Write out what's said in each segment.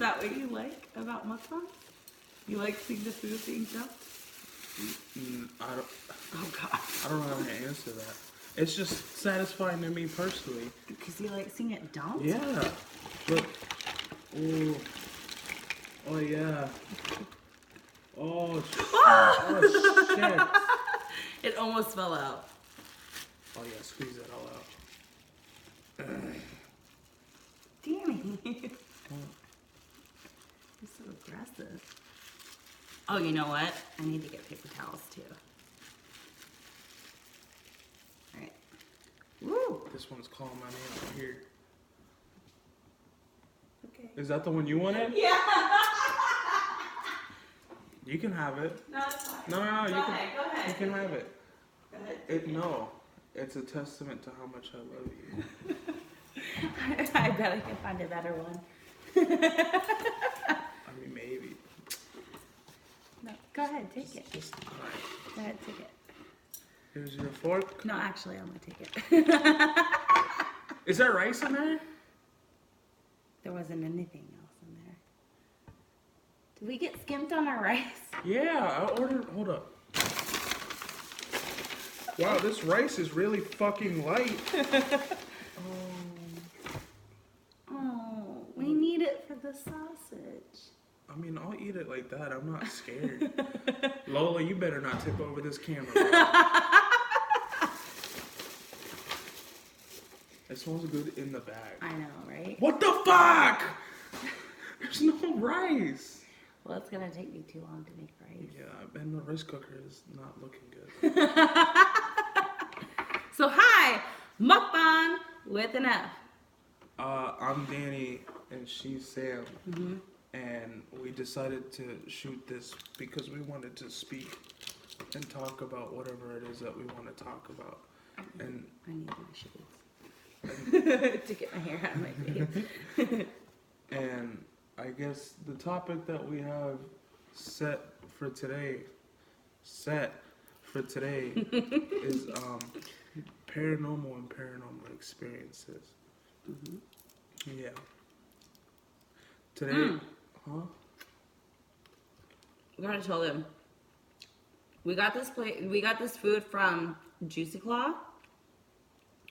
that what you like about mukbang? You like seeing the food being dumped? I don't. Oh God. I don't know how to answer that. It's just satisfying to me personally. Because you like seeing it dumped? Yeah. Look. Oh. Oh yeah. Oh. Oh shit. It almost fell out. Oh yeah. Squeeze that all out. Damn it. You're so aggressive. Oh, you know what? I need to get paper towels too. Alright. Woo! This one's calling my name right here. Okay. Is that the one you wanted? Yeah! You can have it. No, it's fine. No, Go ahead. you can have it. Go ahead. No. It's a testament to how much I love you. I bet I can find a better one. I mean, maybe. No, go ahead, take it. Just, all right. Go ahead, take it. Here's your fork. No, actually, I'm gonna take it. Is there rice in there? There wasn't anything else in there. Did we get skimped on our rice? Yeah, I ordered. Hold up. Wow, this rice is really fucking light. Oh, we need it for the sausage. I mean, I'll eat it like that. I'm not scared. Lola, you better not tip over this camera. Bro. It smells good in the bag. I know, right? What the fuck? There's no rice. Well, it's gonna take me too long to make rice. Yeah, and the rice cooker is not looking good. So hi, mukbang with an F. I'm Danny and she's Sam. Mm-hmm. And we decided to shoot this because we wanted to speak and talk about whatever it is that we want to talk about. I And need my shades to get my hair out of my face. and I guess the topic that we have set for today is paranormal and paranormal experiences. Mm-hmm. Yeah. Today, huh? We gotta tell them. We got this food from Juicy Claw,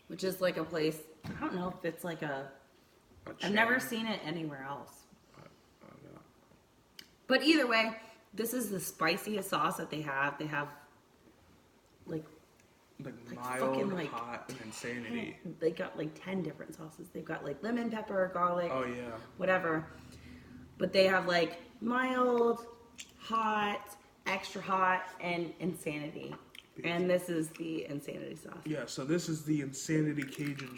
which is like a place. I don't know if it's like I've never seen it anywhere else. Yeah. But either way, this is the spiciest sauce that they have. They have like mild, fucking, like, hot, and insanity. they got like 10 different sauces. They've got like lemon pepper, garlic, Oh yeah. whatever. But they have like mild, hot, extra hot, and insanity. And this is the insanity sauce. Yeah, so this is the insanity Cajun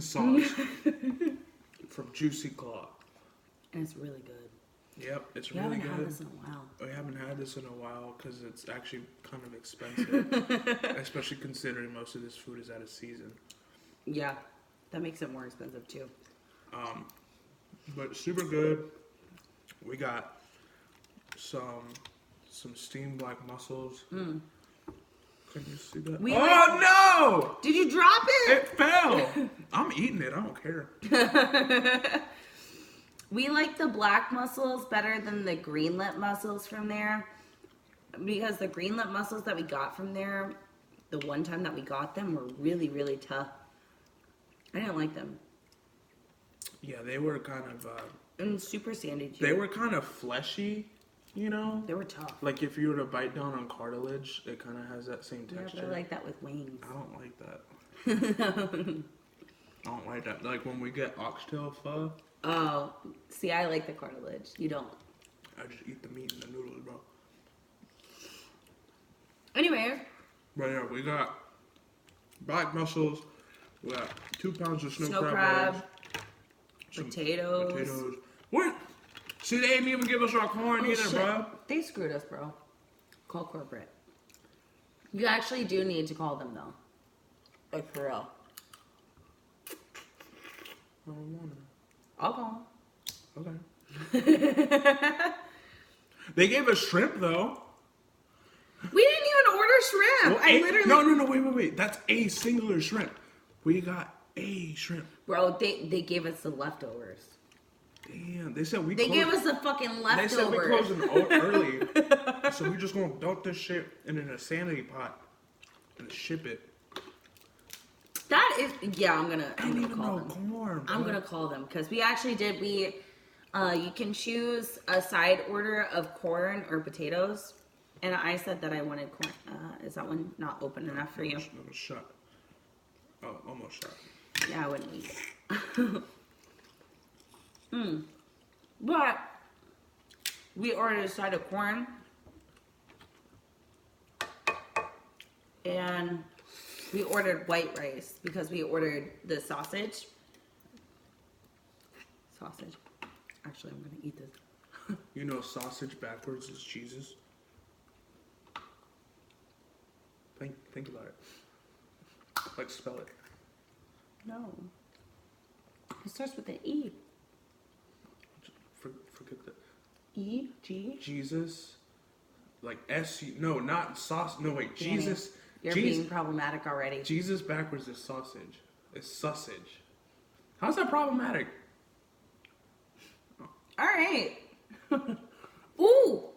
sauce from Juicy Claw. And it's really good. Yep, it's We really haven't good. had this in a while. We haven't had this in a while because it's actually kind of expensive, especially considering most of this food is out of season. Yeah, that makes it more expensive too. But super good. We got some steamed black mussels. Can you see that? No! Did you drop it? It fell. I'm eating it. I don't care. We like the black mussels better than the green lip mussels from there. Because the green lip mussels that we got from there, the one time that we got them, were really, really tough. I didn't like them. Yeah, they were kind of... And super sandy too. they were kind of fleshy, you know? They were tough. Like if you were to bite down on cartilage, it kind of has that same Yeah, texture. but I like that with wings. I don't like that. I don't like that. Like when we get oxtail pho, Oh, see, I like the cartilage. You don't. I just eat the meat and the noodles, bro. Anyway. But yeah, we got black mussels. We got 2 pounds of snow crab, rolls, some potatoes. What? See, they didn't even give us our corn either, shit. bro. They screwed us, bro. Call corporate. You actually do need to call them, though. Like, for real. I don't want to. I'll call Okay. They gave us shrimp though. We didn't even order shrimp. Well, No, wait. That's a singular shrimp. We got a shrimp. Bro, they gave us the leftovers. Damn, they said we They closed. gave us the fucking They said we leftovers. closing early, so we just gonna dump this shit in an insanity pot and ship it. That is, yeah, I'm gonna Even call no them. corn. I'm bro. gonna call them because we actually did. You can choose a side order of corn or potatoes, and I said that I wanted corn. Is that one not open enough for you? Almost shut. Oh, almost shut. Yeah, I wouldn't eat it. But we ordered a side of corn, and we ordered white rice because we ordered the sausage. Sausage. Actually, I'm gonna eat this. You know, sausage backwards is cheeses. Think about it. Like spell it. No. It starts with an E. Forget that. E G. Jesus, like S. No, not sauce. No, wait. Danny, Jesus. You're Jesus, being problematic already. Jesus backwards is sausage. It's sausage. How's that problematic? All right. Ooh,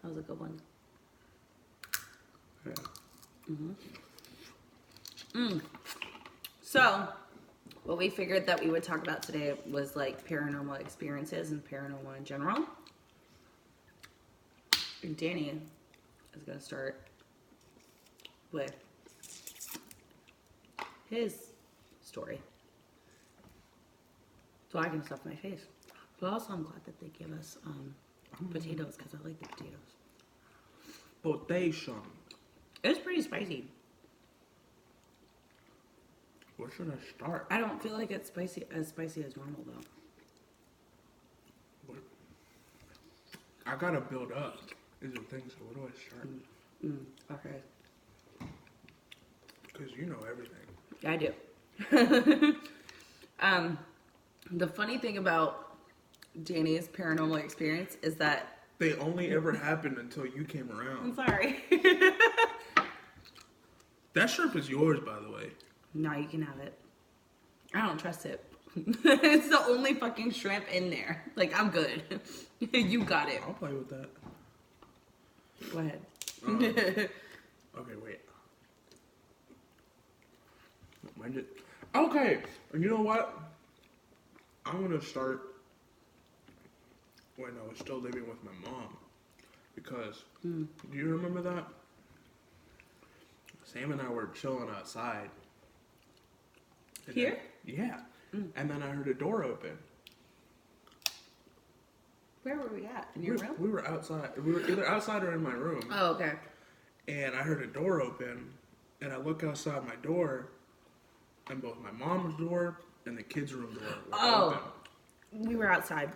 that was a good one. Yeah. So, what we figured that we would talk about today was like paranormal experiences and paranormal in general. And Danny is gonna start with his story. So I can stuff my face. But also, I'm glad that they give us potatoes because I like the potatoes. Potation. It's pretty spicy. Where should I start? I don't feel like it's spicy as normal though. What? I gotta build up. Is the thing. So where do I start? Okay. Because you know everything. I do. The funny thing about Danny's paranormal experience is that They only ever happened until you came around. I'm sorry. That shrimp is yours, by the way. No, you can have it. I don't trust it. It's the only fucking shrimp in there. Like, I'm good. You got it. I'll play with that. Go ahead. Okay, wait. Mind it. Okay, and you know what? I'm gonna start when I was still living with my mom. Because, do you remember that? Sam and I were chilling outside. And Here? Then, yeah. And then I heard a door open. Where were we at? In your room? We were outside. We were either outside or in my room. Oh, okay. And I heard a door open. And I look outside my door. And both my mom's door and the kids' room door were open. We were outside.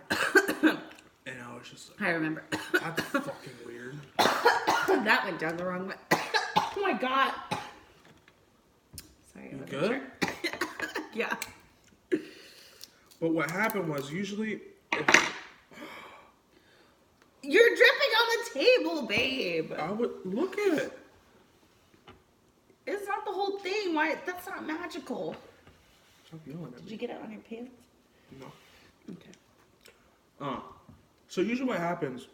And I was just like, I remember. that's fucking weird. That went down the wrong way. Oh my god. Sorry. You good? Yeah. But what happened was usually You're dripping on the table, babe. I would look at it. It's not the whole thing. Why? That's not magical. Stop yelling at Did me. you get it on your pants? No. Okay. So usually what happens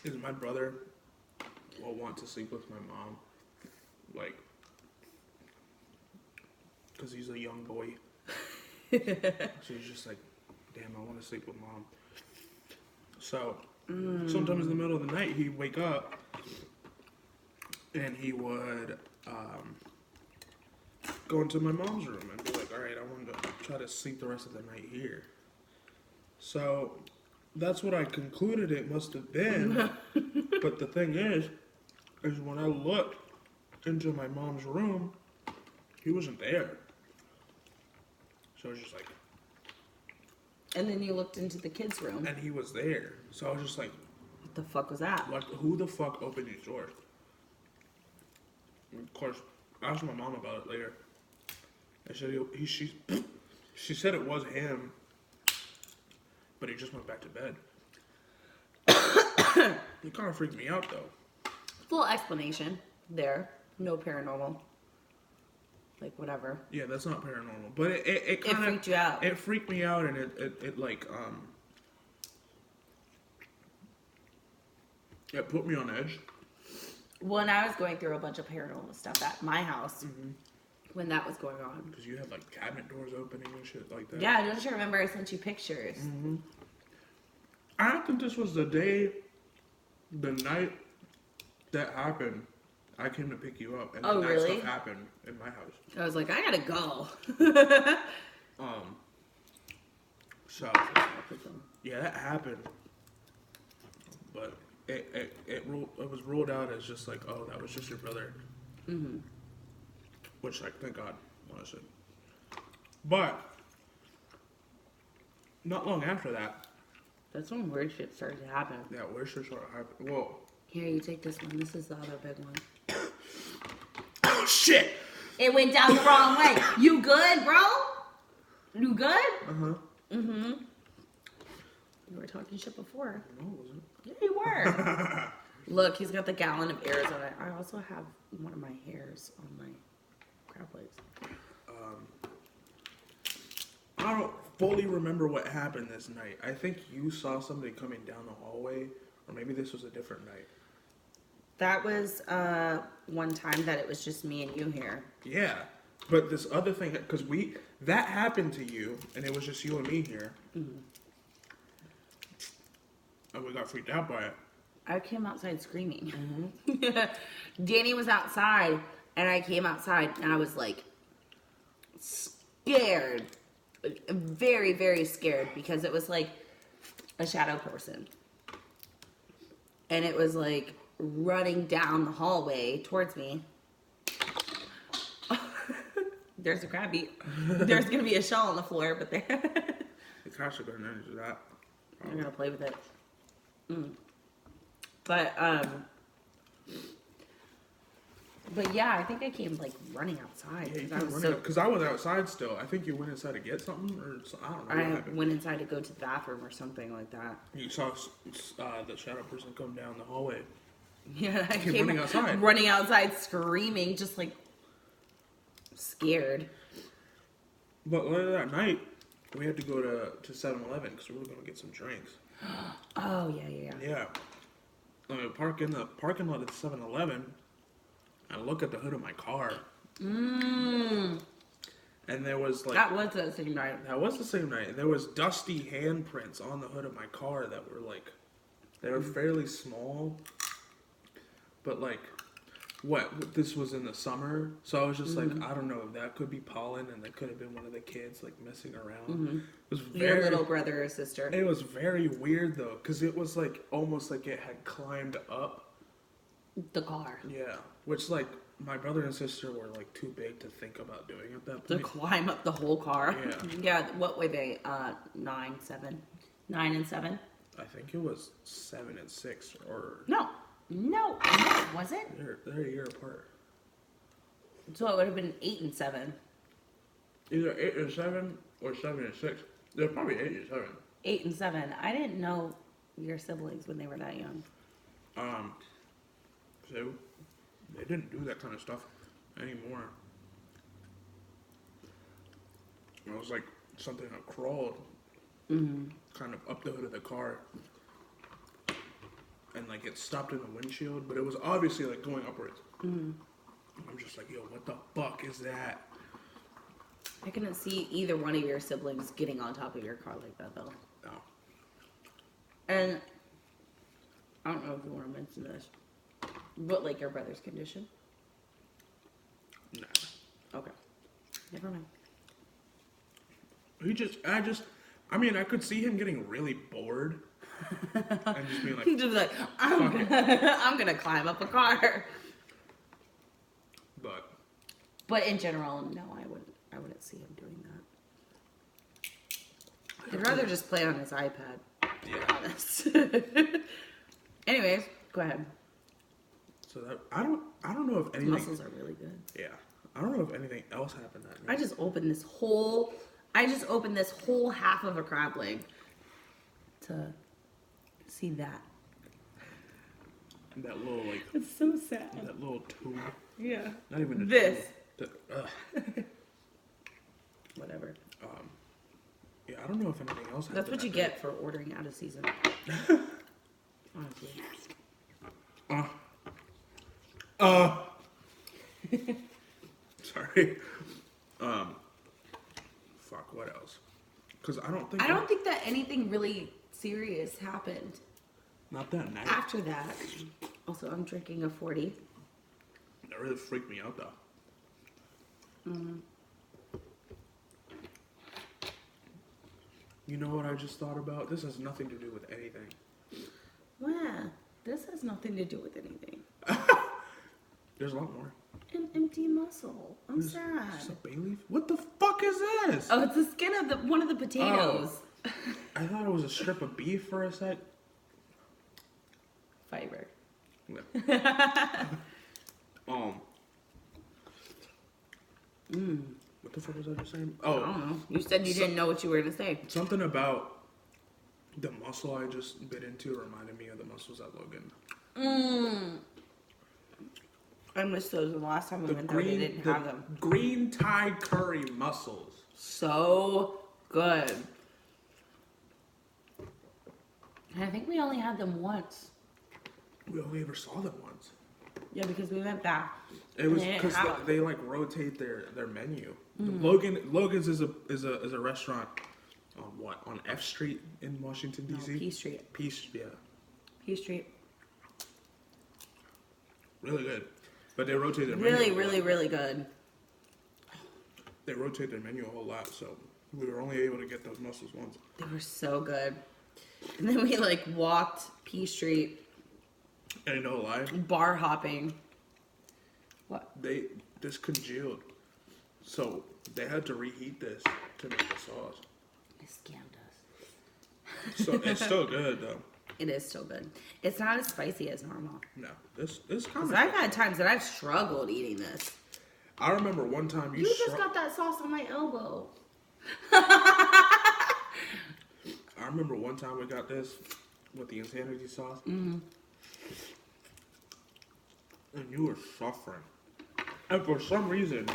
is my brother will want to sleep with my mom, like, because he's a young boy. So he's just like, damn, I want to sleep with mom. So sometimes in the middle of the night he'd wake up and he would go into my mom's room and be like, all right, I wanted to try to sleep the rest of the night here. So that's what I concluded it must have been. But the thing is when I looked into my mom's room, he wasn't there. So I was just like... And then you looked into the kids' room. And he was there. So I was just like... What the fuck was that? Like, who the fuck opened these doors? And of course, I asked my mom about it later. I said she said it was him, but he just went back to bed. It kind of freaked me out, though. Full explanation there. No paranormal. like whatever. Yeah, that's not paranormal. But it It kind of freaked you out. It freaked me out, and it like it put me on edge. When I was going through a bunch of paranormal stuff at my house, when that was going on. Because you had like cabinet doors opening and shit like that. Yeah, don't you remember I sent you pictures? I don't think this was the night that happened. I came to pick you up, and Oh, that really? stuff happened in my house. I was like, I gotta go. So yeah, that happened, but it was ruled out as just like, oh, that was just your brother. Which, like, thank God, honestly. But not long after that. That's when weird shit started to happen. Yeah, weird shit started happening. Whoa. Here, you take this one. This is the other big one. Oh shit! It went down the wrong way. You good, bro? You good? Uh-huh. You were talking shit before. No, it wasn't. Yeah, you were. Look, he's got the gallon of Arizona. I also have one of my hairs on my crab legs. I don't fully remember what happened this night. I think you saw somebody coming down the hallway, or maybe this was a different night. That was one time that it was just me and you here. Yeah, but this other thing, because that happened to you, and it was just you and me here. And we got freaked out by it. I came outside screaming. Danny was outside, and I came outside, and I was like scared. Very, very scared, because it was like a shadow person. And it was like running down the hallway towards me. There's a crab meat. There's going to be a shell on the floor, but there. The cats are going into that. I'm going to play with it. But yeah, I think I came like running outside. Yeah, because I was outside still. I think you went inside to get something, or I don't know what happened. Went inside to go to the bathroom or something like that. You saw the shadow person come down the hallway. Yeah, I came running outside. Running outside screaming, just like scared. But later that night, we had to go to 7-Eleven because we were going to get some drinks. Oh, yeah. Yeah. I park in the parking lot at 7-Eleven. I look at the hood of my car. And there was like... That was the same night. That was the same night. There was dusty handprints on the hood of my car that were like... They were fairly small. But like... This was in the summer. So I was just like, I don't know. That could be pollen, and that could have been one of the kids like messing around. It was Your little brother or sister. It was very weird though, because it was like almost like it had climbed up The car. Yeah, which like my brother and sister were like too big to think about doing at that To point. climb up the whole car. Yeah. Yeah. What were they? 9 and 7. I think it was 7 and 6, or No, was it? they're a year apart. So it would have been 8 and 7. Either 8 and 7 or 7 and 6. They're probably 8 and 7. 8 and 7. I didn't know your siblings when they were that young. So they didn't do that kind of stuff anymore. It was like something that crawled kind of up the hood of the car. And like it stopped in the windshield, but it was obviously like going upwards. I'm just like, yo, what the fuck is that? I couldn't see either one of your siblings getting on top of your car like that, though. No. And I don't know if you want to mention this, but like your brother's condition. Nah. Okay. Never mind. I mean, I could see him getting really bored. And just being like, Just like, I'm gonna climb up a car. But in general, no, I wouldn't see him doing that. I'd rather just play on his iPad, to be honest. Anyways, go ahead. So that I don't know if His anything. muscles are really good. Yeah, I don't know if anything else happened that night. I just opened this whole half of a crab leg to see that. That little like It's so sad. that little tube. Yeah. Not even a This. tube. The, Whatever. yeah, I don't know if anything else. That's what you happened get for ordering out of season. Honestly. Sorry. Fuck. What else? Because I don't think that anything really serious happened Not that night. after that. Also, I'm drinking a 40. That really freaked me out, though. You know what I just thought about? This has nothing to do with anything. Wow, this has nothing to do with anything. There's a lot more. An empty muscle. I'm Is sad. this a bay leaf? What the fuck is this? Oh, it's the skin of one of the potatoes. I thought it was a strip of beef for a sec. Fiber. Yeah. What the fuck was I just saying? I don't know. You said you didn't know what you were going to say. Something about the muscle I just bit into reminded me of the muscles at Logan. I missed those the last time we went there. They didn't have them. Green Thai curry mussels. So good. And I think we only had them once. We only ever saw them once. Yeah, because we went back. It was They didn't because have they like rotate their menu. Logan's is a restaurant on F Street in Washington D.C. P Street. P Street. Really good, but they rotate their menu. Really good. They rotate their menu a whole lot, so we were only able to get those mussels once. They were so good. And then we like walked P Street, And no lie, bar hopping. What? this congealed, so they had to reheat this to make the sauce. They scammed us. So it's still good though. It is still good. It's not as spicy as normal. No, this kind Because of. I've had times that I've struggled eating this. I remember one time You just got that sauce on my elbow. I remember one time we got this with the insanity sauce, and you were suffering. And for some reason,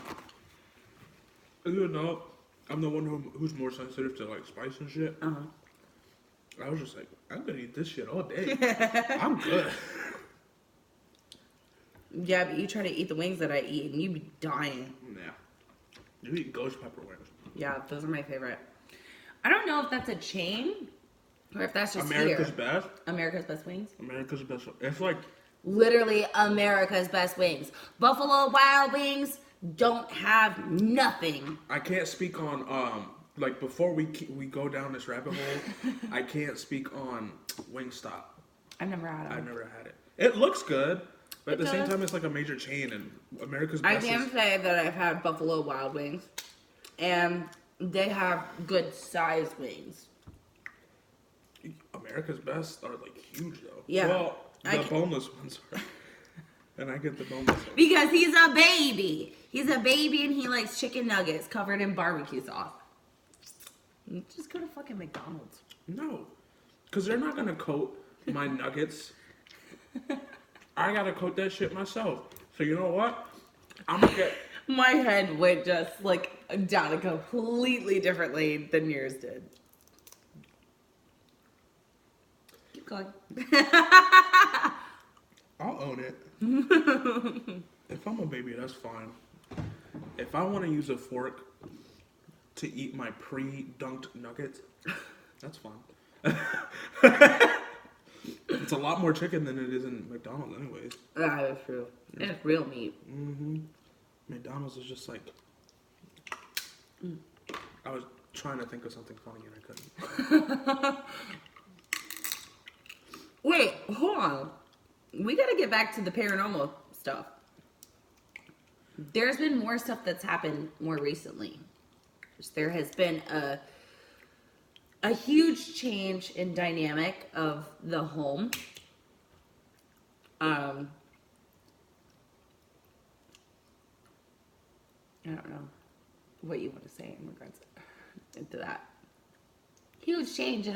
even though I'm the one who's more sensitive to like spice and shit, I was just like, I'm gonna eat this shit all day. I'm good. Yeah, but you try to eat the wings that I eat and you be dying. Yeah. You eat ghost pepper wings. Yeah, those are my favorite. I don't know if that's a chain or if that's just America's here. Best. America's Best Wings. America's Best. It's like Literally America's Best Wings. Buffalo Wild Wings don't have nothing. I can't speak on like before we go down this rabbit hole. I can't speak on Wingstop. I've never had them. I've never had it. It looks good, but at It the same does. time, it's like a major chain, and America's I Best can is... say that I've had Buffalo Wild Wings, and they have good size wings. America's Best are like huge though. Yeah. Well, the boneless ones are. And I get the boneless ones. Because he's a baby. He's a baby and he likes chicken nuggets covered in barbecue sauce. Just go to fucking McDonald's. No, because they're not gonna coat my nuggets. I gotta coat that shit myself. So you know what? I'm gonna get. My head went just like down a completely different lane than yours did. Keep going. I'll own it. If I'm a baby, that's fine. If I want to use a fork to eat my pre-dunked nuggets, that's fine. It's a lot more chicken than it is in McDonald's anyways. That is true. It's real meat. McDonald's is just like... I was trying to think of something funny and I couldn't. Wait, hold on. We gotta get back to the paranormal stuff. There's been more stuff that's happened more recently. There has been a huge change in dynamic of the home. I don't know what you want to say in regards to that. Huge change in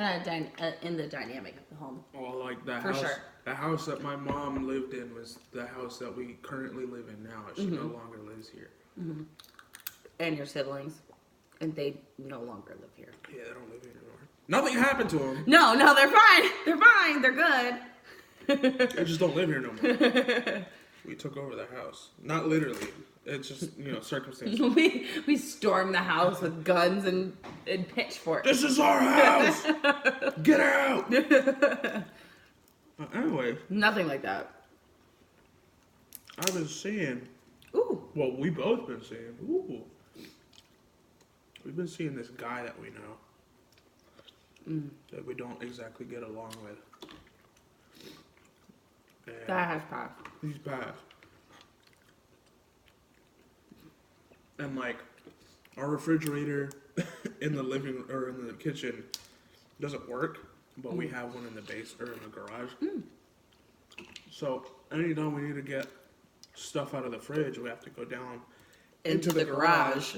the dynamic of the home. Well, like the For house, sure. the house that my mom lived in was the house that we currently live in now. She no longer lives here. And your siblings. And they no longer live here. Yeah, they don't live here anymore. Nothing happened to them. No, they're fine. They're fine. They're good. They just don't live here no more. We took over the house. Not literally. It's just, circumstances. we stormed the house with guns and pitchforks. This is our house! Get out! Anyway. Nothing like that. I've been seeing. Ooh. Well, we both been seeing. Ooh. We've been seeing this guy that we know. That we don't exactly get along with. And That has passed. he's bad. And like, our refrigerator in the living or in the kitchen doesn't work, but we have one in the base or in the garage. So anytime we need to get stuff out of the fridge, we have to go down Into the garage.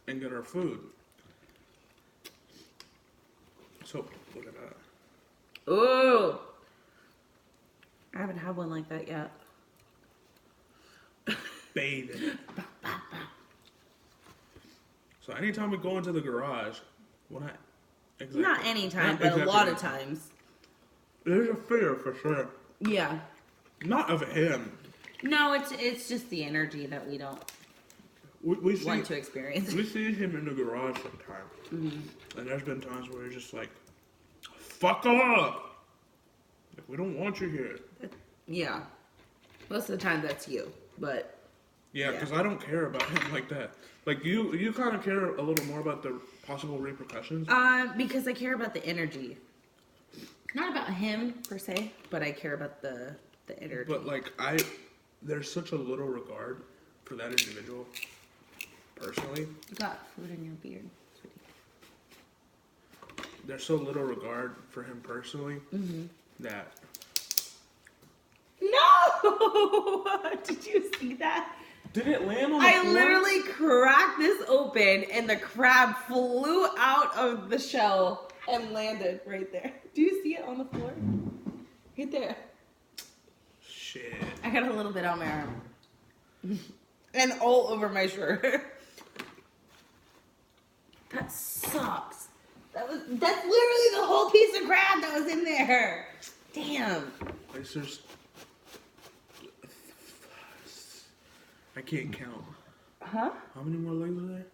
and get our food. So look at that. Ooh. I haven't had one like that yet. Bathe in it. So anytime we go into the garage, Not anytime, but a lot of times. There's a fear for sure. Yeah. Not of him. No, it's just the energy that we don't We see, want to experience. we see him in the garage sometimes. And there's been times where he's just like, fuck off! Like, we don't want you here. Yeah. Most of the time that's you, but Yeah, because I don't care about him like that. Like, you kind of care a little more about the possible repercussions. because I care about the energy. Not about him per se, but I care about the energy. But, like, there's such a little regard for that individual, personally. You got food in your beard, sweetie. There's so little regard for him personally that... No! Did you see that? Did it land on the I floor? literally cracked this open and the crab flew out of the shell and landed right there. Do you see it on the floor? Right there. Shit. I got a little bit on my arm. And all over my shirt. That sucks. That's literally the whole piece of crab that was in there. Damn. Like, there's... I can't count. Huh? How many more legs are there?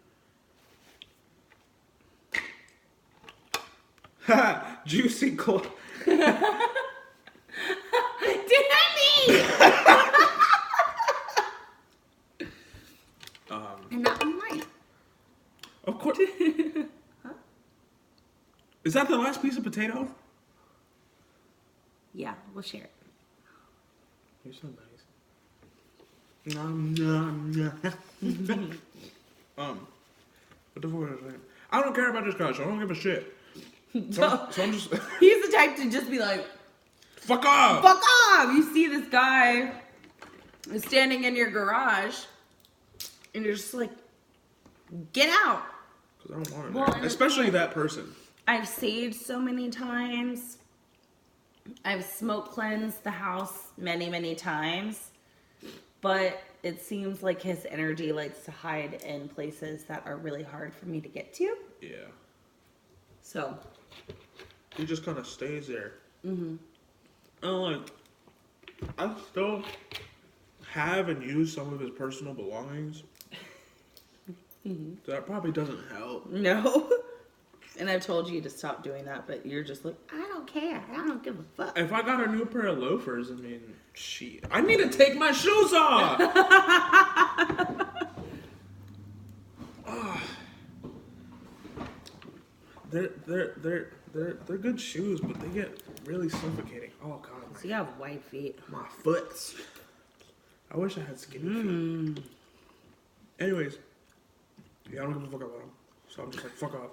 Ha! Juicy claw. Danny! And that one might. Of course. Huh? Is that the last piece of potato? Yeah, we'll share it. You're so nice. Nom, nom, nom. What the fuck was I saying? I don't care about this guy, so I don't give a shit. So I'm just... He's the type to just be like, Fuck off! fuck off! You see this guy is standing in your garage, and you're just like, get out. Because I don't want it Well, there. and Especially that person. I've saved so many times. I've smoke cleansed the house many, many times. But it seems like his energy likes to hide in places that are really hard for me to get to. Yeah. So. He just kind of stays there. And like, I still have and use some of his personal belongings. That probably doesn't help. No. And I've told you to stop doing that, but you're just like, I don't care. I don't give a fuck. If I got a new pair of loafers, I mean, shit. I need to take my shoes off! They're good shoes, but they get really suffocating. Oh god, So you have white feet. my foots. I wish I had skinny feet. Anyways, yeah, I don't give a fuck about them. So I'm just like, fuck off.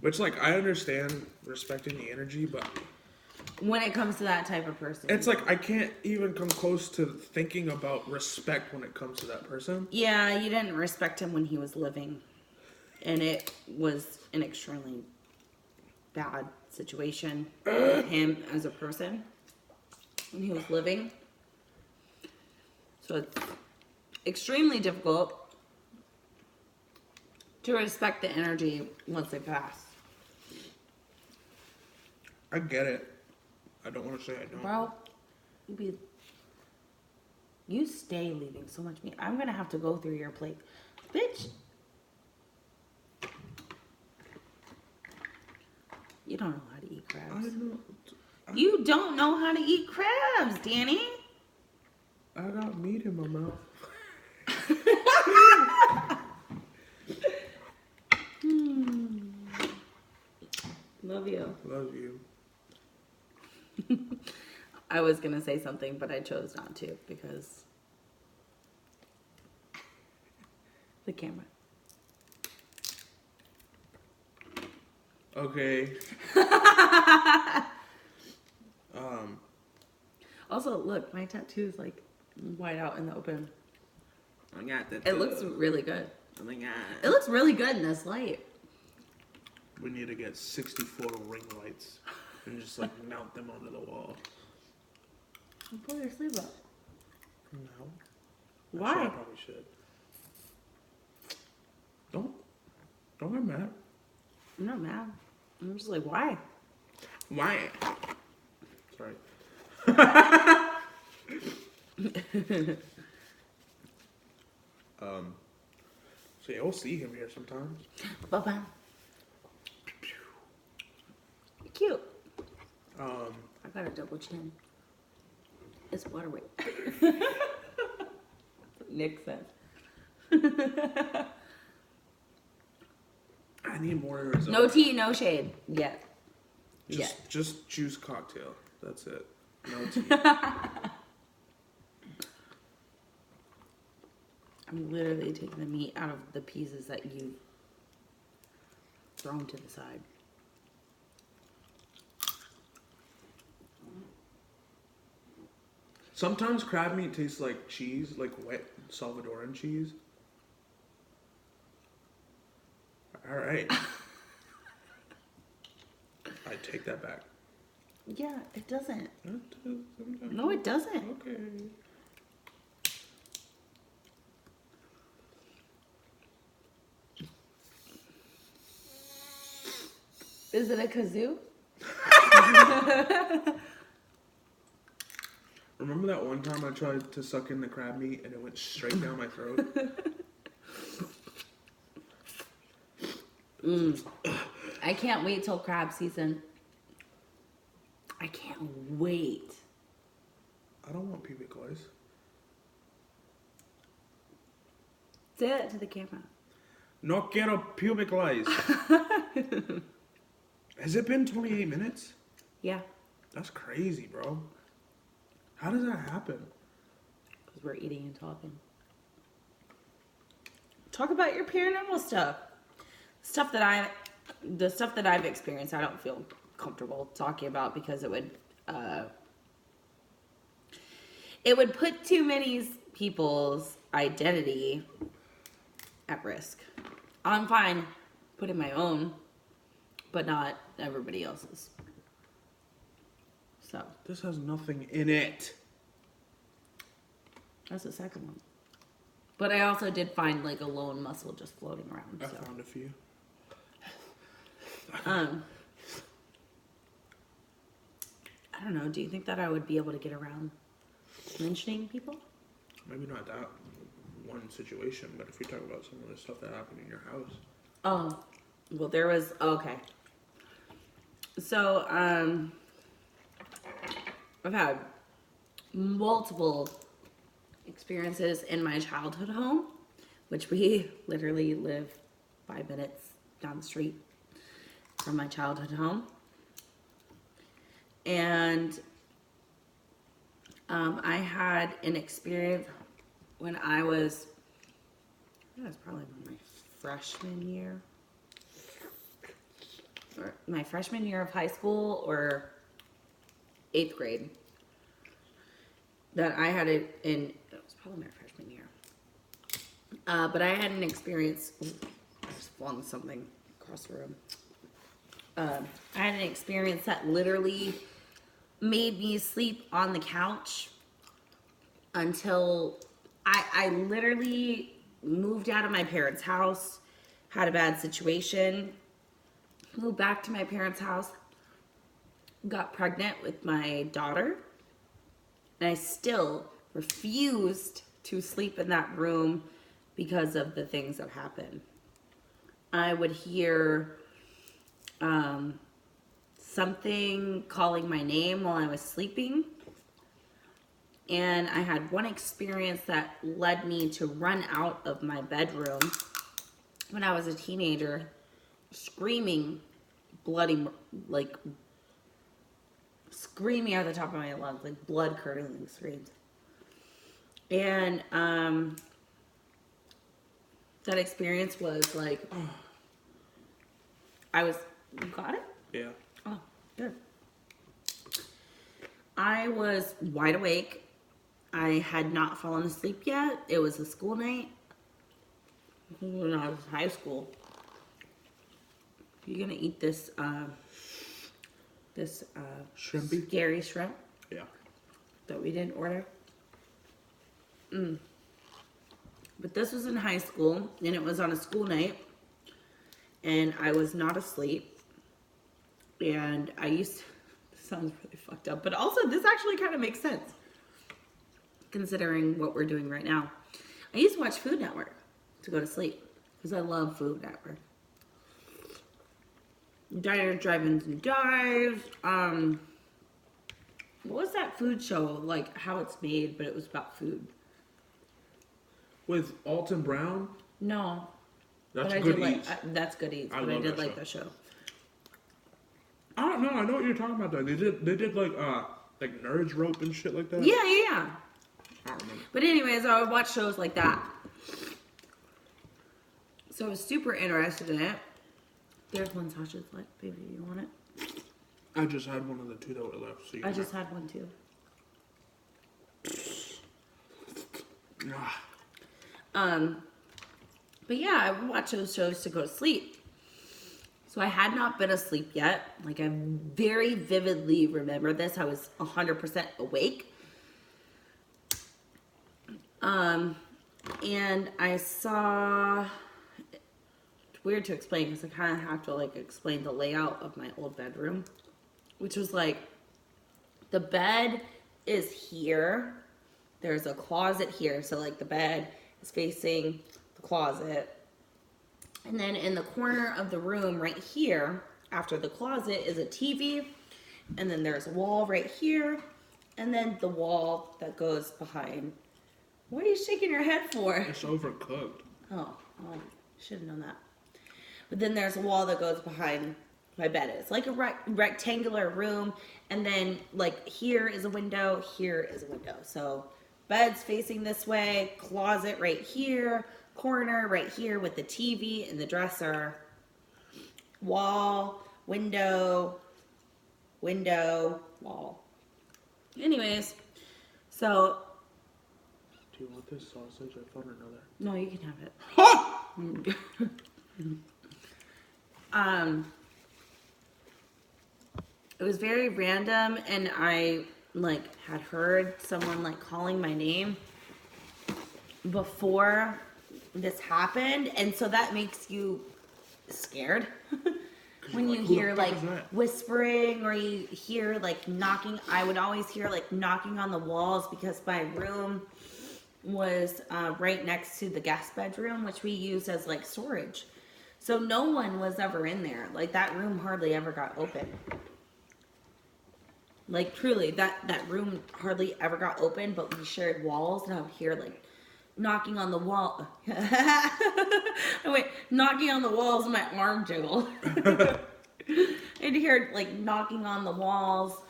Which, like, I understand respecting the energy, but When it comes to that type of person. it's like I can't even come close to thinking about respect when it comes to that person. Yeah, you didn't respect him when he was living. And it was an extremely bad situation with him as a person when he was living. So extremely difficult to respect the energy once they pass. I get it. I don't want to say I don't. Bro, you stay leaving so much meat. I'm gonna have to go through your plate. Bitch. You don't know how to eat crabs. You don't know how to eat crabs, Danny. I got meat in my mouth. Love you. Love you. I was gonna say something, but I chose not to because the camera. Okay. Also, look, my tattoo is like white out in the open. I got that. It looks really good. Oh my god. It looks really good in this light. We need to get 64 ring lights and just like mount them onto the wall. Pull your sleeve up. No. Why? Actually, I probably should. Don't get mad. I'm not mad. I'm just like, why? Why? Sorry. So yeah, we'll see him here sometimes. Bye-bye. Cute. I got a double chin. It's water weight. Nick said. I need more Arizona. No tea, no shade yet. Just juice cocktail. That's it. No tea. I'm literally taking the meat out of the pieces that you've thrown to the side. Sometimes crab meat tastes like cheese, like wet Salvadoran cheese. All right. I take that back. Yeah, it doesn't. It does sometimes. No, it doesn't. Okay. Is it a kazoo? Remember that one time I tried to suck in the crab meat and it went straight down my throat? I can't wait till crab season. I can't wait. I don't want pubic lice. Say that to the camera. No quiero pubic lice. Has it been 28 minutes? Yeah, That's crazy, bro. How does that happen? because we're eating and talking. Talk about your paranormal stuff. The stuff that I've experienced, I don't feel comfortable talking about because it would put too many people's identity at risk. I'm fine putting my own, but not everybody else's. So This has nothing in it. that's the second one. But I also did find like a lone mussel just floating around. I So. found a few. I don't know. Do you think that I would be able to get around mentioning people? Maybe not that one situation, but if you're talking about some of the stuff that happened in your house. Oh, well, there was okay. So, I've had multiple experiences in my childhood home, which we literally live 5 minutes down the street from my childhood home. And I had an experience when I was probably my freshman year. Or my freshman year of high school or 8th grade. That I had it was probably my freshman year. But I had an experience. I just flung something across the room. I had an experience that literally made me sleep on the couch until I literally moved out of my parents' house, had a bad situation, moved back to my parents' house, got pregnant with my daughter, and I still refused to sleep in that room because of the things that happened. I would hear something calling my name while I was sleeping. And I had one experience that led me to run out of my bedroom when I was a teenager, screaming, bloody, like, screaming at the top of my lungs, like blood curdling screams. And that experience was like, you got it? Yeah. Oh, good. I was wide awake. I had not fallen asleep yet. It was a school night. When I was in high school. You're gonna eat this Shrimpy? scary shrimp Yeah. that we didn't order. But this was in high school, and it was on a school night, and I was not asleep. And this sounds really fucked up, but also this actually kind of makes sense considering what we're doing right now. I used to watch Food Network to go to sleep because I love Food Network. Diners, Drive-Ins, and Dives. What was that food show? Like how it's made, but it was about food. With Alton Brown? No. That's but Good Eats. That's Good Eats, I but I love did that like show. the show. I don't know. I know what you're talking about. Though. They did like Nerds Rope and shit like that. Yeah. I don't remember. But anyways, I would watch shows like that. So I was super interested in it. There's one Sasha's like, baby, you want it? I just had one of the two that were left. So I just had one too. But yeah, I would watch those shows to go to sleep. So I had not been asleep yet. Like I very vividly remember this. I was 100% awake. And I saw, it's weird to explain because I kind of have to like explain the layout of my old bedroom, which was like, the bed is here. There's a closet here. So like the bed is facing the closet. And then in the corner of the room right here, after the closet, is a TV. And then there's a wall right here. And then the wall that goes behind. What are you shaking your head for? It's overcooked. Oh, should have known that. But then there's a wall that goes behind my bed. It's like a rectangular room. And then like here is a window, here is a window. So bed's facing this way, closet right here, corner right here with the TV and the dresser, wall, window, wall. Anyways, so. Do you want this sausage? I found another. No, you can have it. Ha! It was very random, and I like had heard someone like calling my name before this happened, and so that makes you scared when you hear like whispering or you hear like knocking. I would always hear like knocking on the walls because my room was right next to the guest bedroom, which we use as like storage. So no one was ever in there. Like that room hardly ever got open. Like truly, that room hardly ever got open, but we shared walls, and I would hear like knocking on the wall. Knocking on the walls, and my arm jiggled. I'd hear like knocking on the walls,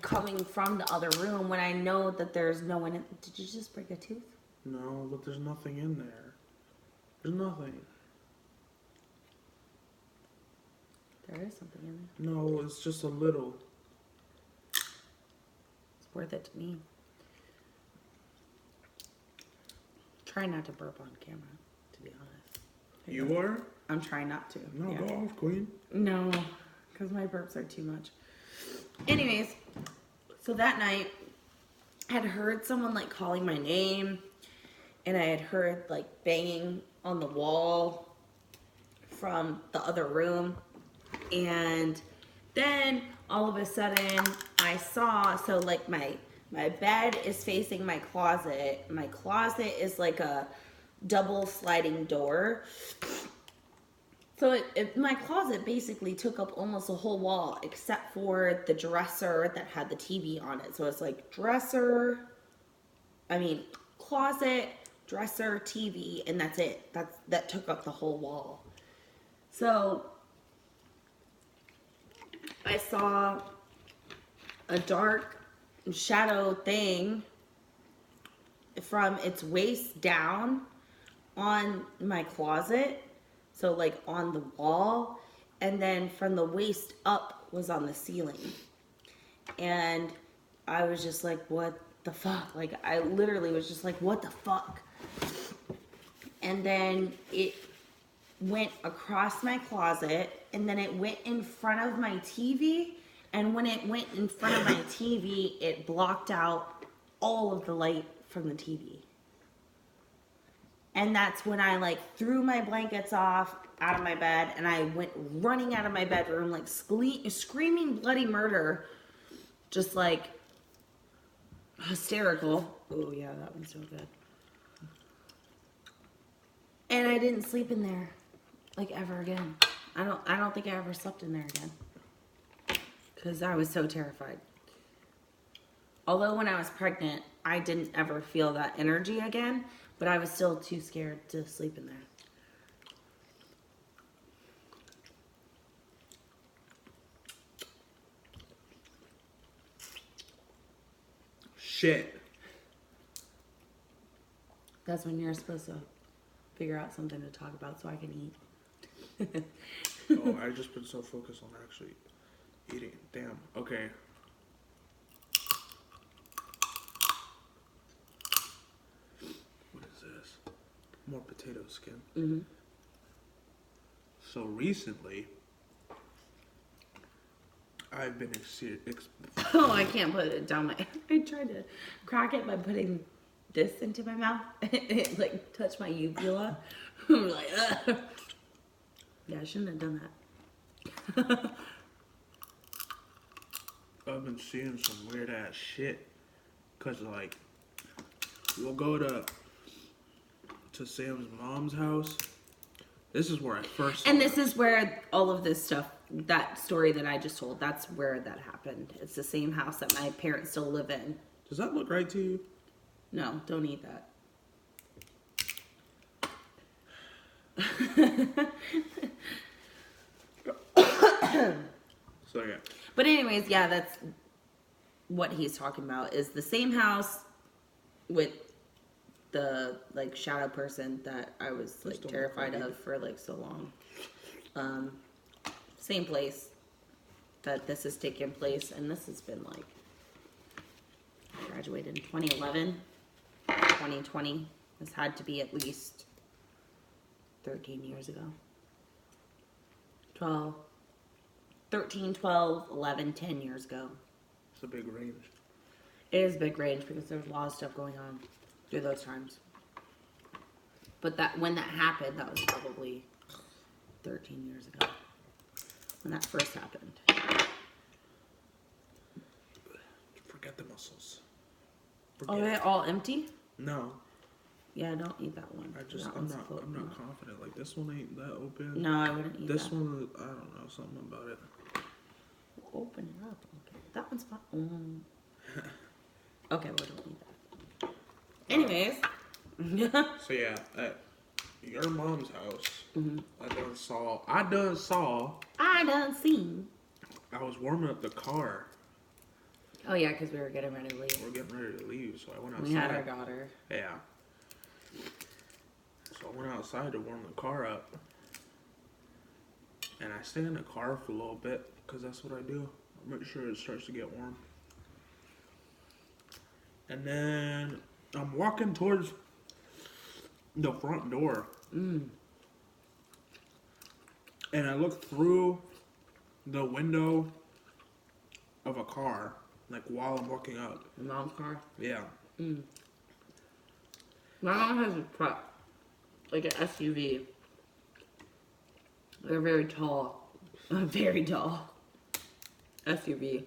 coming from the other room when I know that there's no one in. Did you just break a tooth? No, but there's nothing in there. There's nothing. There is something in there. No, it's just a little. It's worth it to me. Try not to burp on camera, to be honest. You are? I'm trying not to. No, Yeah. go off, queen. No, because my burps are too much. Anyways, so that night, I had heard someone like calling my name, and I had heard like banging on the wall from the other room. And then all of a sudden I saw, so like my bed is facing my closet. My closet is like a double sliding door. So my closet basically took up almost the whole wall except for the dresser that had the TV on it. So it's like closet, dresser, TV, and that's it. That took up the whole wall. So I saw a dark shadow thing from its waist down on my closet, so like on the wall, and then from the waist up was on the ceiling. And I was just like, what the fuck? Like, I literally was just like, what the fuck? And then it went across my closet, and then it went in front of my TV. And when it went in front of my TV, it blocked out all of the light from the TV. And that's when I like threw my blankets off out of my bed, and I went running out of my bedroom, like screaming bloody murder, just like hysterical. Oh yeah, that one's so good. And I didn't sleep in there like ever again. I don't think I ever slept in there again, because I was so terrified. Although when I was pregnant, I didn't ever feel that energy again, but I was still too scared to sleep in there. Shit. That's when you're supposed to figure out something to talk about so I can eat. Oh, I just been so focused on actually eating. Damn. Okay. What is this? More potato skin. Mm-hmm. So recently, I've been Oh, I can't put it down my... I tried to crack it by putting this into my mouth. It like touched my uvula. I'm like, ugh. Yeah, I shouldn't have done that. I've been seeing some weird ass shit. Cause like, we'll go to Sam's mom's house. This is where I first saw And this is where all of this stuff, that story that I just told, that's where that happened. It's the same house that my parents still live in. Does that look right to you? No, don't eat that. So yeah. But anyways, yeah, that's what he's talking about, is the same house with the like shadow person that I was like terrified of for like so long. Same place that this has taken place, and this has been like, I graduated in 2011, 2020. This had to be at least 13 years ago. 13, 12, 11, 10 years ago. It's a big range. It is a big range because there's a lot of stuff going on through those times. But when that happened, that was probably 13 years ago. When that first happened. Forget the muscles. Are they all empty? No. Yeah, don't eat that one. I'm not confident. Like, this one ain't that open. No, I wouldn't eat that. This one, I don't know, something about it. Open it up. Okay. That one's fine. Okay, well, don't eat that. Anyways. So yeah, at your mom's house, Mm-hmm. I done seen. I was warming up the car. Oh yeah, because we were getting ready to leave. We're getting ready to leave, so I went outside. We had our daughter. Yeah. So I went outside to warm the car up. And I stay in the car for a little bit, because that's what I do. I make sure it starts to get warm. And then I'm walking towards the front door. And I look through the window of a car, like while I'm walking up. Your mom's car? Yeah. My mom has a truck, like an SUV. They're very tall. Very tall. SUV.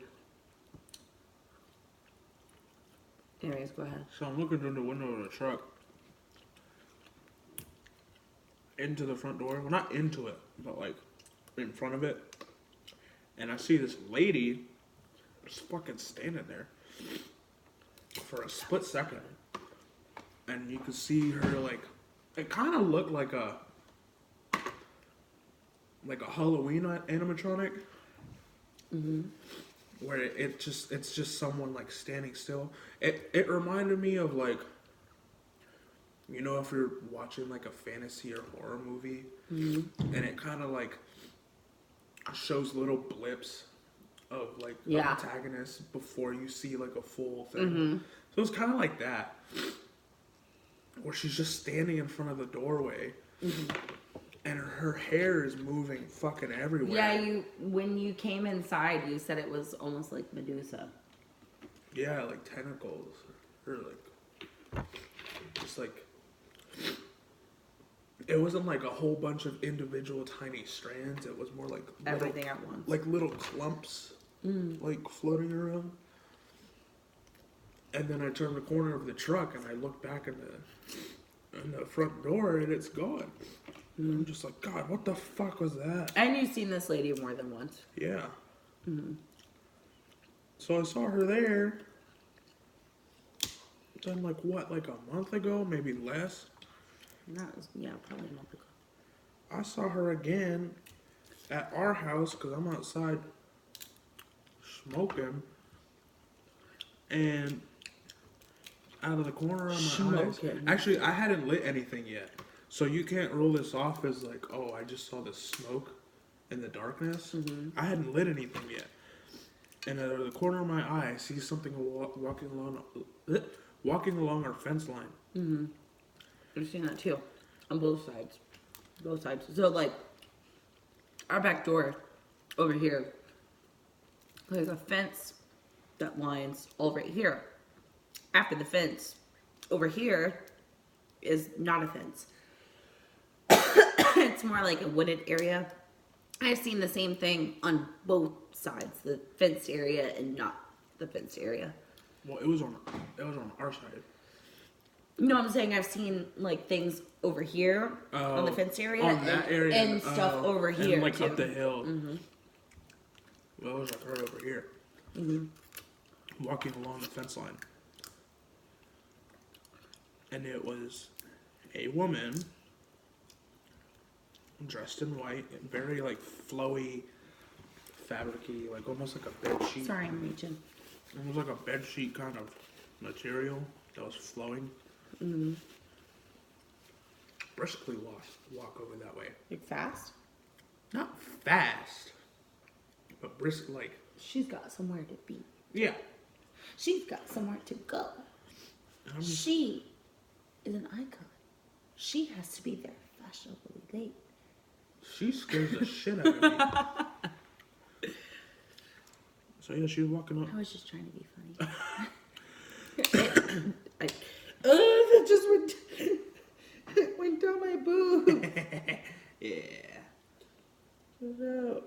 Anyways, go ahead. So I'm looking through the window of the truck into the front door. Well, not into it, but like in front of it. And I see this lady just fucking standing there for a split second. And you could see her like, it kind of looked like a Halloween animatronic. Mm-hmm. Where it's just someone like standing still. It reminded me of like, you know, if you're watching like a fantasy or horror movie, Mm-hmm. and it kind of like shows little blips of like the Yeah. protagonist before you see like a full thing. Mm-hmm. So it's kind of like that, where she's just standing in front of the doorway, and her hair is moving fucking everywhere. Yeah, when you came inside, you said it was almost like Medusa. Yeah, like tentacles, or like just like. It wasn't like a whole bunch of individual tiny strands. It was more like Everything at once. like little clumps, like floating around. And then I turned the corner of the truck and I looked back in the front door and it's gone. And I'm just like, God, what the fuck was that? And you've seen this lady more than once. Yeah. So I saw her there. Then like what, like a month ago, maybe less. Probably a month ago. I saw her again at our house because I'm outside smoking, and out of the corner of my eyes. Actually, I hadn't lit anything yet, so you can't roll this off as like, oh, I just saw the smoke in the darkness. I hadn't lit anything yet, and out of the corner of my eye, I see something walking along our fence line. I've seen that too, on both sides. Both sides. So like, our back door over here, there's a fence that lines all right here. After the fence, over here is not a fence. It's more like a wooded area. I've seen the same thing on both sides, the fenced area and not the fenced area. Well, it was on our side. No, I'm saying I've seen like things over here on the fenced area, and stuff over here and, like too. up the hill. Well, it was like right over here, walking along the fence line, and it was a woman dressed in white, very like flowy, fabricy, like almost like a bed sheet. Sorry, I'm reaching. Almost like a bed sheet kind of material that was flowing. Briskly walk over that way. Like fast? Not fast, but brisk, like. She's got somewhere to be. Yeah. She's got somewhere to go. She is an icon. She has to be there fashionably late. She scares the shit out of me. So yeah, she was walking up. I was just trying to be funny. That just went down my boob. Yeah. No.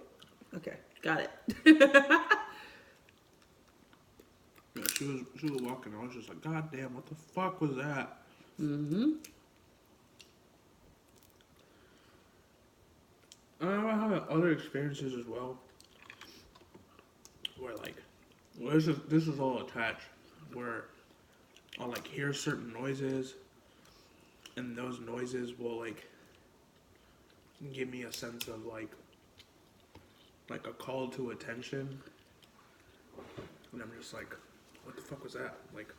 Okay, got it. Yeah, she was walking. I was just like, God damn, what the fuck was that? I'm having other experiences as well, where like, well, this is all attached, where I'll like hear certain noises, and those noises will like give me a sense of like a call to attention, and I'm just like, what the fuck was that? Like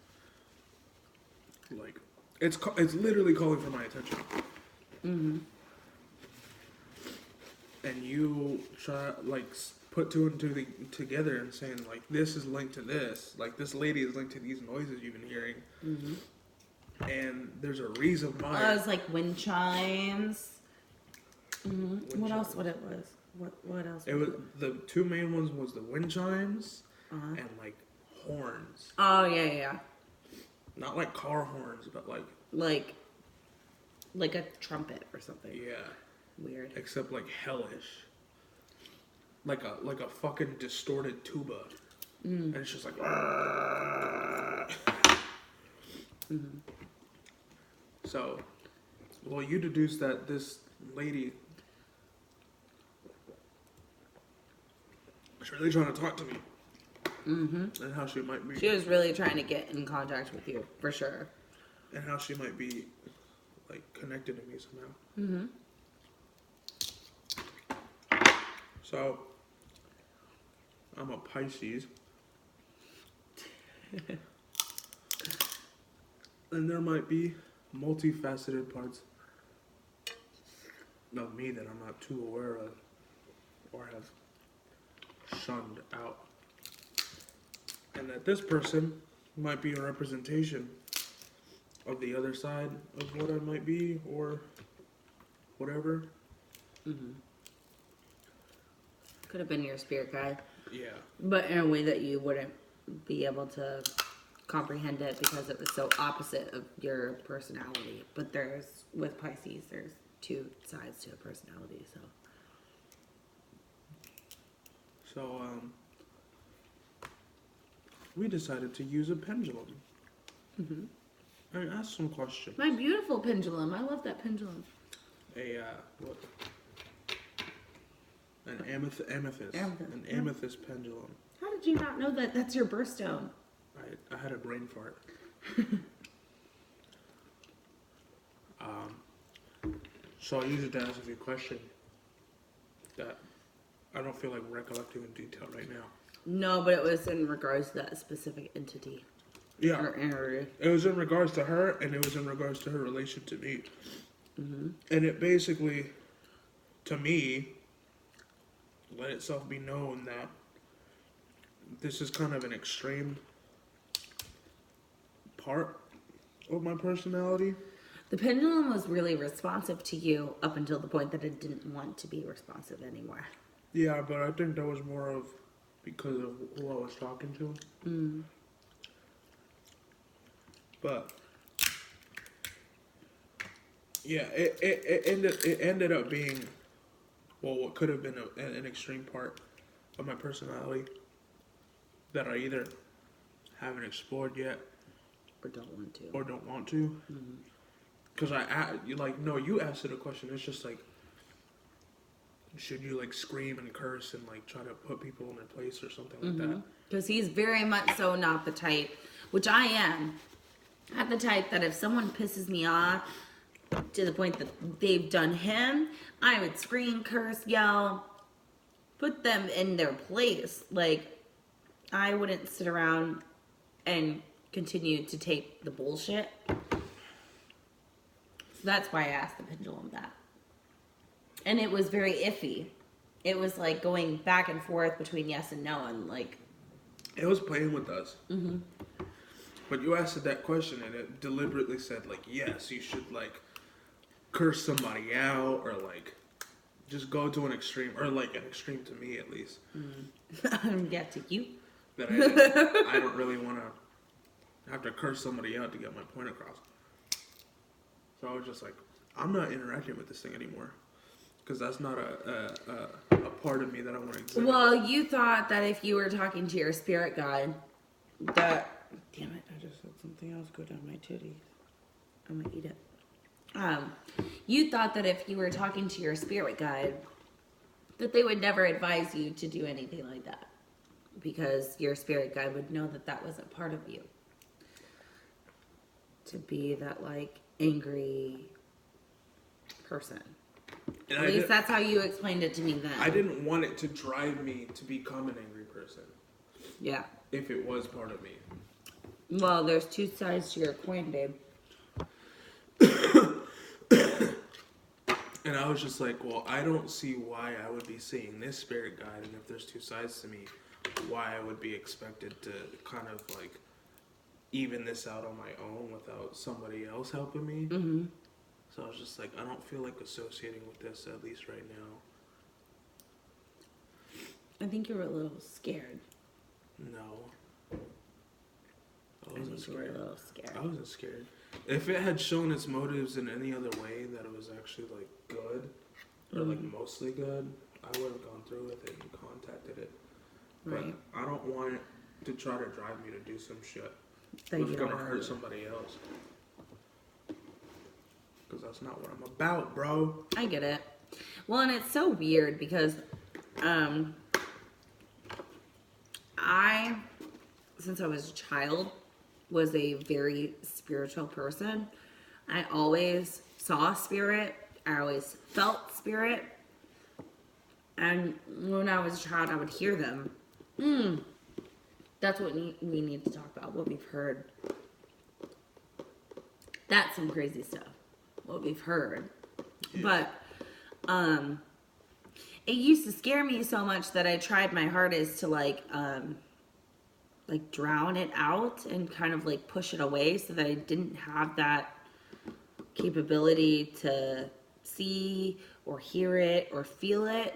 it's literally calling for my attention. And you try like put two and two together and saying like, this is linked to this, like this lady is linked to these noises you've been hearing, and there's a reason why. It was like wind chimes. What else? What it was? What else? It was the two main ones was the wind chimes and like horns. Oh yeah. Not like car horns, but like like a trumpet or something. Yeah. Weird. Except like hellish. Like a fucking distorted tuba. And it's just like So, well, you deduced that this lady is really trying to talk to me. And how she might be. She was really trying to get in contact with you, for sure. And how she might be, like, connected to me somehow. So, I'm a Pisces. And there might be multifaceted parts of me that I'm not too aware of or have shunned out. And that this person might be a representation of the other side of what I might be or whatever. Could have been your spirit guide. Yeah. But in a way that you wouldn't be able to comprehend it because it was so opposite of your personality. But with Pisces, there's two sides to a personality, so. So, we decided to use a pendulum. And ask some questions. My beautiful pendulum. I love that pendulum. What? An amethyst. An Yeah. amethyst pendulum. How did you not know that that's your birthstone? I had a brain fart. So I used it to ask a few questions that I don't feel like recollecting in detail right now. No, but it was in regards to that specific entity. Yeah. Or entity. It was in regards to her, and it was in regards to her relation to me. And it basically, to me, let itself be known that this is kind of an extreme part of my personality. The pendulum was really responsive to you up until the point that it didn't want to be responsive anymore. Yeah, but I think that was more of because of who I was talking to. But yeah, it ended up being, well, what could have been an extreme part of my personality that I either haven't explored yet Or don't want to. Because you asked it a question. It's just like, should you like scream and curse and like try to put people in their place or something like that? Because he's very much so not the type, which I am, not the type that if someone pisses me off to the point that they've done him, I would scream, curse, yell, put them in their place. Like, I wouldn't sit around and continue to take the bullshit. So that's why I asked the pendulum that. And it was very iffy. It was like going back and forth between yes and no, and like... It was playing with us. But you asked it that question, and it deliberately said, like, yes, you should, like, curse somebody out, or, like, just go to an extreme, or, like, an extreme to me, at least. Yeah, to you. That I don't really want to have to curse somebody out to get my point across. So I was just like, I'm not interacting with this thing anymore. Because that's not a part of me that I want to exhibit. Well, you thought that if you were talking to your spirit guide, that... Damn it, I just said something else go down my titties. I'm going to eat it. You thought that if you were talking to your spirit guide, that they would never advise you to do anything like that. Because your spirit guide would know that that wasn't part of you. To be that, like, angry person. And At least that's how you explained it to me then. I didn't want it to drive me to become an angry person. Yeah. If it was part of me. Well, there's two sides to your coin, babe. And I was just like, well, I don't see why I would be seeing this spirit guide, and if there's two sides to me, why I would be expected to kind of like even this out on my own without somebody else helping me. So I was just like, I don't feel like associating with this, at least right now. I think you were a little scared. No. I wasn't think you were a scared. little scared. I wasn't scared. If it had shown its motives in any other way that it was actually like good or like mostly good, I would have gone through with it and contacted it. But Right. I don't want it to try to drive me to do some shit That that's you gonna don't hurt wanna- somebody else. Because that's not what I'm about, bro. I get it. Well, and it's so weird because I, since I was a child, was a very spiritual person. I always saw spirit. I always felt spirit. And when I was a child, I would hear them. That's what we need to talk about, what we've heard. That's some crazy stuff, what we've heard. Yeah. But it used to scare me so much that I tried my hardest to like drown it out and kind of like push it away so that I didn't have that capability to see or hear it or feel it.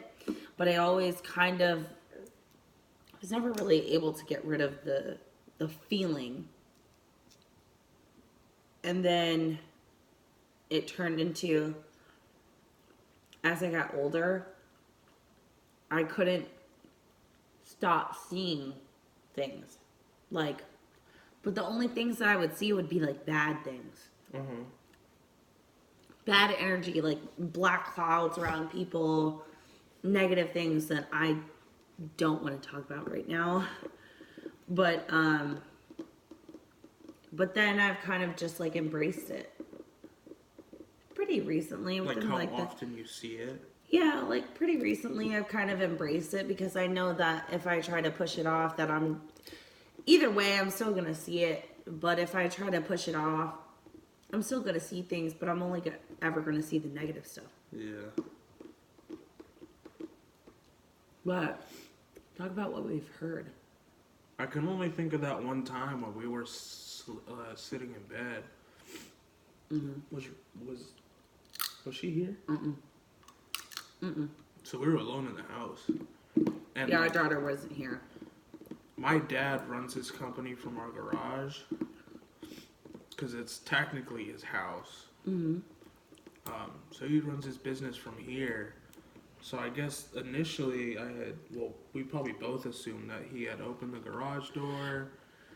But I always kind of was never really able to get rid of the feeling. And then it turned into, as I got older, I couldn't stop seeing things. Like, but the only things that I would see would be like bad things. Mm-hmm. Bad energy, like black clouds around people, negative things that I don't want to talk about right now. But then I've kind of just like embraced it pretty recently. Like within, how like, often you see it? Yeah, like pretty recently I've kind of embraced it because I know that if I try to push it off that either way I'm still going to see it. But if I try to push it off, I'm still going to see things, but I'm only ever going to see the negative stuff. Yeah. But talk about what we've heard. I can only think of that one time when we were sitting in bed. Mm-hmm. Was she here? Mm-mm. So we were alone in the house. And Yeah, our like, daughter wasn't here. my dad runs his company from our garage because it's technically his house. Mm-hmm. So he runs his business from here. So I guess initially we probably both assumed that he had opened the garage door.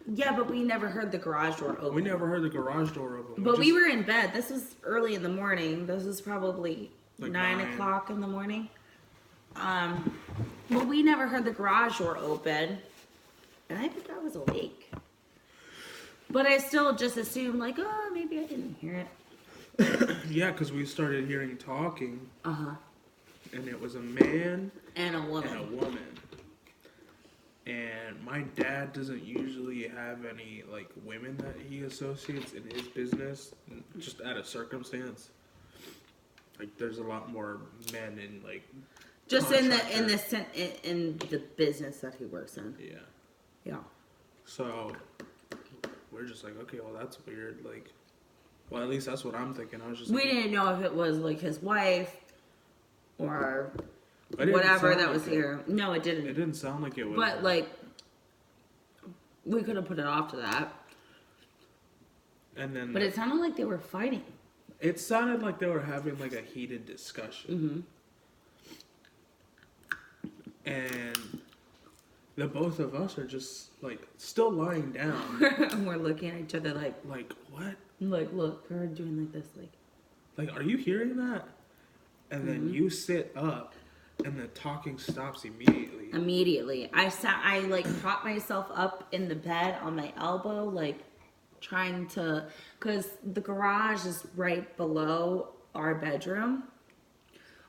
Yeah, but we never heard the garage door open. We never heard the garage door open. But we were in bed. This was early in the morning. This was probably Like 9 9. o'clock in the morning. But we never heard the garage door open. And I think I was awake. But I still just assumed, like, oh, maybe I didn't hear it. Yeah, because we started hearing talking. Uh-huh. And it was a man And a woman. and a woman. And my dad doesn't usually have any like women that he associates in his business, just out of circumstance. Like there's a lot more men in like Just in contractor. in the business that he works in. Yeah. Yeah. So we're just like, okay, well that's weird. Like, well at least that's what I'm thinking. I was just We like, didn't know if it was like his wife or it didn't whatever sound that like was it. here. No, it It didn't. didn't sound like it was. But like, we could have put it off to that. And then But it sounded like they were fighting. it sounded like they were having like a heated discussion. And the both of us are just like still lying down. And we're looking at each other like, what? look, they're doing like this, Like, are you hearing that? And then you sit up, and the talking stops immediately. immediately. I like propped myself up in the bed on my elbow, like trying to, cause the garage is right below our bedroom.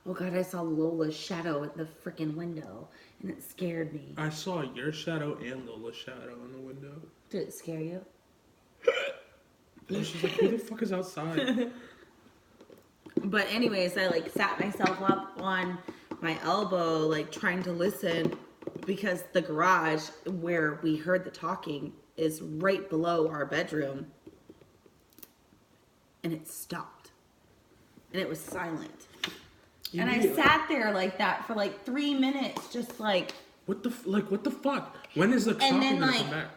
Oh God, I saw Lola's shadow at the freaking window, and it scared me. I saw your shadow and Lola's shadow in the window. Did it scare you? And she's like, who the fuck is outside? But anyways, I like sat myself up on my elbow, like trying to listen, because the garage where we heard the talking is right below our bedroom. And it stopped. And it was silent. And I sat there like that for like 3 minutes, just like. What the fuck? When is the talking then, gonna like, come back?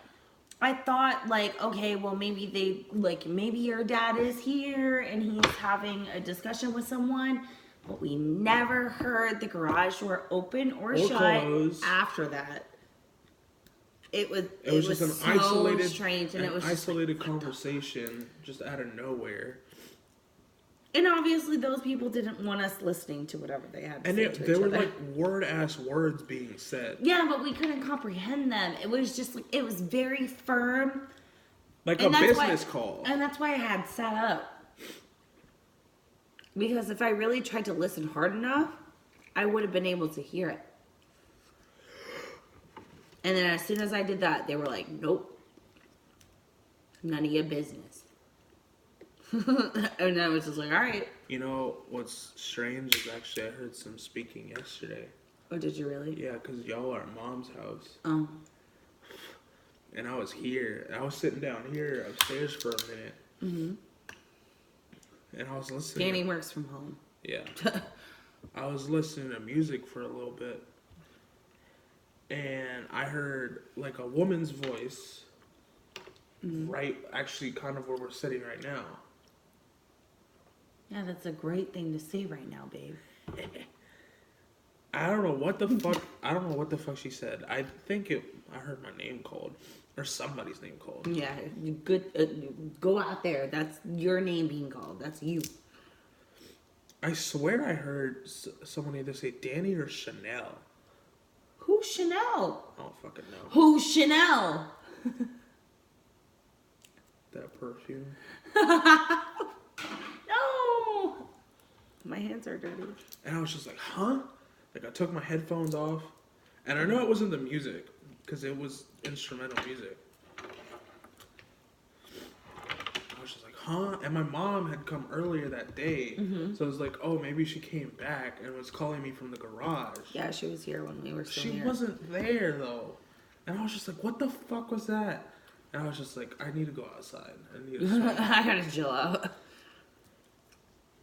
I thought like, okay, well maybe your dad is here and he's having a discussion with someone, but we never heard the garage door open or shut close. after that. It was just an so isolated, strange, and it was isolated conversation just out of nowhere. And obviously, those people didn't want us listening to whatever they had to say to there each were other. like word-ass words being said. Yeah, but we couldn't comprehend them. It was just like, it was very firm. Like a business call. And that's why I had sat up. Because if I really tried to listen hard enough, I would have been able to hear it. And then as soon as I did that, they were like, nope. None of your business. And I was just like, all right. You know, what's strange is actually I heard some speaking yesterday. Oh, did you really? Yeah, because y'all are at Mom's house. Oh. And I was here. I was sitting down here upstairs for a minute. Mm-hmm. And I was listening. Danny works from home. Yeah. I was listening to music for a little bit. And I heard like a woman's voice. Mm-hmm. Right, actually kind of where we're sitting right now. Yeah, that's a great thing to say right now, babe. I don't know what the fuck. I don't know what the fuck she said. I heard my name called, or somebody's name called. Yeah, good. Go out there. That's your name being called. That's you. I swear I heard someone either say Danny or Chanel. Who's Chanel? I don't fucking know. Who's Chanel? That perfume. No. My hands are dirty. And I was just like, huh? Like I took my headphones off, and I know it wasn't the music because it was instrumental music. I was just like, huh? And my mom had come earlier that day, so I was like, oh, maybe she came back and was calling me from the garage. Yeah, she was here when we were still here. She wasn't there though, and I was just like, what the fuck was that? And I was just like, I need to go outside. I need to I gotta chill out.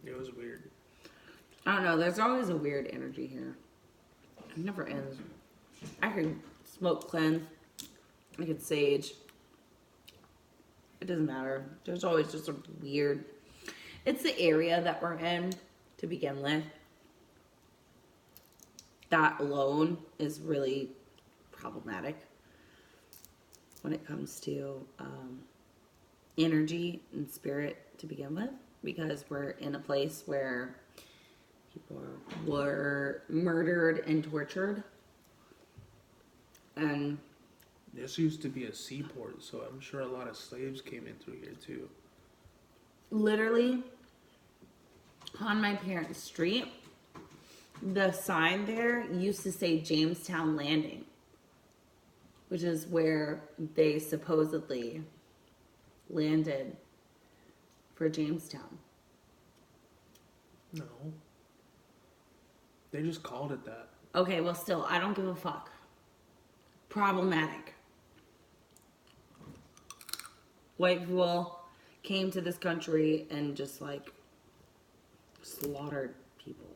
It was weird. I don't know. There's always a weird energy here. It never ends. I could smoke cleanse. I could sage. It doesn't matter. There's always just a weird... It's the area that we're in to begin with. That alone is really problematic when it comes to energy and spirit to begin with, because we're in a place where people were murdered and tortured. And this used to be a seaport, so I'm sure a lot of slaves came in through here too. Literally, on my parents' street, the sign there used to say Jamestown Landing, which is where they supposedly landed for Jamestown. No. They just called it that. Okay, well still, I don't give a fuck. Problematic. White people came to this country and just like slaughtered people.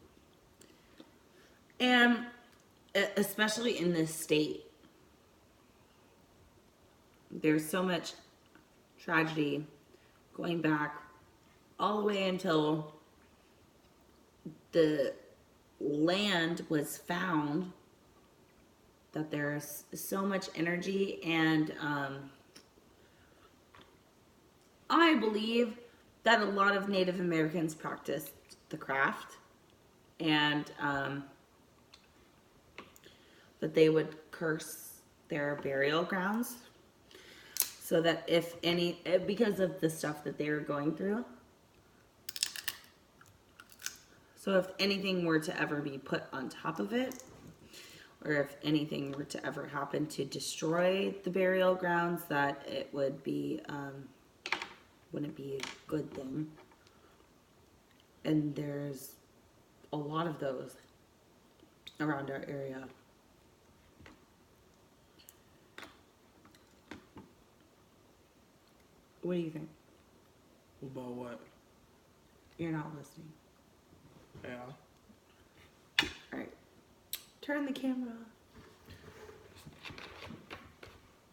And especially in this state, there's so much tragedy going back all the way until the land was found, that there's so much energy, and I believe that a lot of Native Americans practiced the craft, and that they would curse their burial grounds so that if any, because of the stuff that they were going through. So if anything were to ever be put on top of it, or if anything were to ever happen to destroy the burial grounds, that it would be, wouldn't be a good thing. And there's a lot of those around our area. What do you think? About what? You're not listening. Yeah. Alright. Turn the camera off.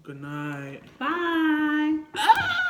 Good night. Bye. Ah!